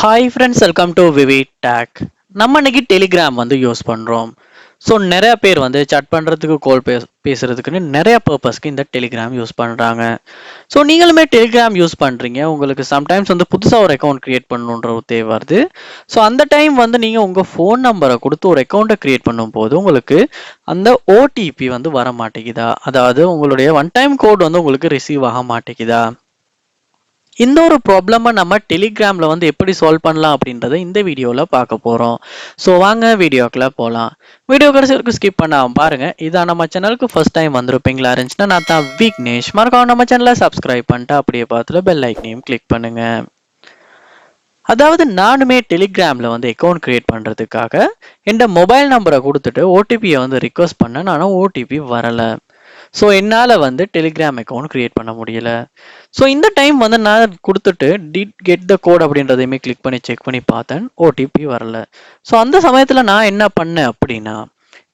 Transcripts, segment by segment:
Hi friends, welcome to VV tech. நம்ம இன்னைக்கு Telegram use பண்ணுறோம். ஸோ நிறைய பேர் சாட் பண்ணுறதுக்கு கால் பேசுறதுக்குன்னு நிறைய பர்பஸ்க்கு இந்த டெலிகிராம் யூஸ் பண்ணுறாங்க. ஸோ நீங்களுமே டெலிகிராம் யூஸ் பண்ணுறீங்க. உங்களுக்கு சம்டைம்ஸ் புதுசாக ஒரு அக்கௌண்ட் க்ரியேட் பண்ணணுன்ற ஒரு தேவை வருது. ஸோ அந்த டைம் நீங்கள் உங்கள் ஃபோன் நம்பரை கொடுத்து ஒரு அக்கௌண்ட்டை க்ரியேட் பண்ணும்போது உங்களுக்கு அந்த ஓடிபி வர மாட்டேங்குதா, அதாவது உங்களுடைய ஒன் டைம் கோட் உங்களுக்கு ரிசீவ் ஆக மாட்டேங்குதா, இந்த ஒரு ப்ராப்ளமை நம்ம டெலிகிராமில் எப்படி சால்வ் பண்ணலாம் அப்படின்றத இந்த வீடியோவில் பார்க்க போகிறோம். ஸோ வாங்க வீடியோக்குள்ளே போகலாம். வீடியோ கடைசி வரைக்கும் ஸ்கிப் பண்ணாமல் பாருங்கள். இதான் நம்ம சேனலுக்கு ஃபர்ஸ்ட் டைம் வந்திருப்பீங்களா இருந்துச்சுன்னா நான் தான் விக்னேஷ். மறக்காம நம்ம சேனலை சப்ஸ்கிரைப் பண்ணிட்டு அப்படியே பார்த்துல பெல் ஐக்கனையும் கிளிக் பண்ணுங்கள். அதாவது நானுமே டெலிகிராமில் அக்கௌண்ட் க்ரியேட் பண்ணுறதுக்காக என் மொபைல் நம்பரை கொடுத்துட்டு ஓடிபியை ரிக்வஸ்ட் பண்ணேன். ஆனால் ஓடிபி வரலை. ஸோ என்னால் டெலிகிராம் அக்கௌண்ட் க்ரியேட் பண்ண முடியல. ஸோ இந்த டைம் நான் கொடுத்துட்டு டிட் கெட் த கோட் அப்படின்றதையுமே கிளிக் பண்ணி செக் பண்ணி பார்த்தேன், ஓடிபி வரல. ஸோ அந்த சமயத்தில் நான் என்ன பண்ணேன் அப்படின்னா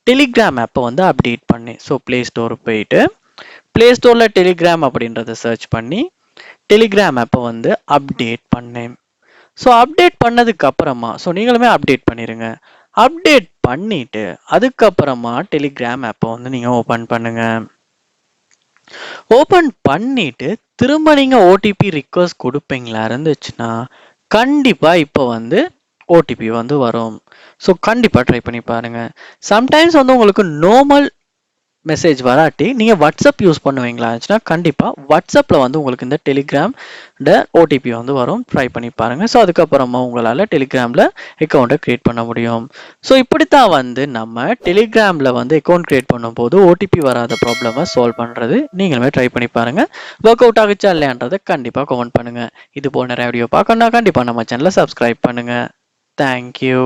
டெலிகிராம் ஆப்பை அப்டேட் பண்ணேன். ஸோ ப்ளே ஸ்டோர் போயிட்டு ப்ளே ஸ்டோரில் டெலிகிராம் அப்படின்றத சர்ச் பண்ணி டெலிகிராம் ஆப்பை அப்டேட் பண்ணேன். ஸோ அப்டேட் பண்ணதுக்கு அப்புறமா நீங்களுமே அப்டேட் பண்ணிடுங்க. அப்டேட் பண்ணிட்டு அதுக்கப்புறமா டெலிகிராம் ஆப்பை நீங்கள் ஓப்பன் பண்ணுங்க. ஓப்பன் பண்ணிட்டு திரும்ப நீங்க ஓடிபி ரிக்வஸ்ட் கொடுப்பீங்களா இருந்துச்சுன்னா கண்டிப்பா இப்போ ஓடிபி வரும். ஸோ கண்டிப்பா ட்ரை பண்ணி பாருங்க. சம்டைம்ஸ் உங்களுக்கு நார்மல் மெசேஜ் வராட்டி நீங்கள் வாட்ஸ்அப் யூஸ் பண்ணுவீங்களா இருந்துச்சுன்னா கண்டிப்பாக வாட்ஸ்அப்பில் உங்களுக்கு இந்த டெலிகிராம் ஓடிபி வரும். ட்ரை பண்ணி பாருங்கள். ஸோ அதுக்கப்புறமா உங்களால் டெலிகிராமில் அக்கௌண்ட்டை க்ரியேட் பண்ண முடியும். ஸோ இப்படித்தான் நம்ம டெலிகிராமில் அக்கௌண்ட் க்ரியேட் பண்ணும்போது ஓடிபி வராத ப்ராப்ளமை சால்வ் பண்ணுறது. நீங்களுமே ட்ரை பண்ணி பாருங்கள். ஒர்க் அவுட் ஆகிச்சா இல்லையான்றதை கண்டிப்பாக கமெண்ட் பண்ணுங்கள். இது போல் நிறைய வீடியோ பார்க்கணுன்னா கண்டிப்பாக நம்ம சேனலை சப்ஸ்கிரைப் பண்ணுங்கள். தேங்க்யூ.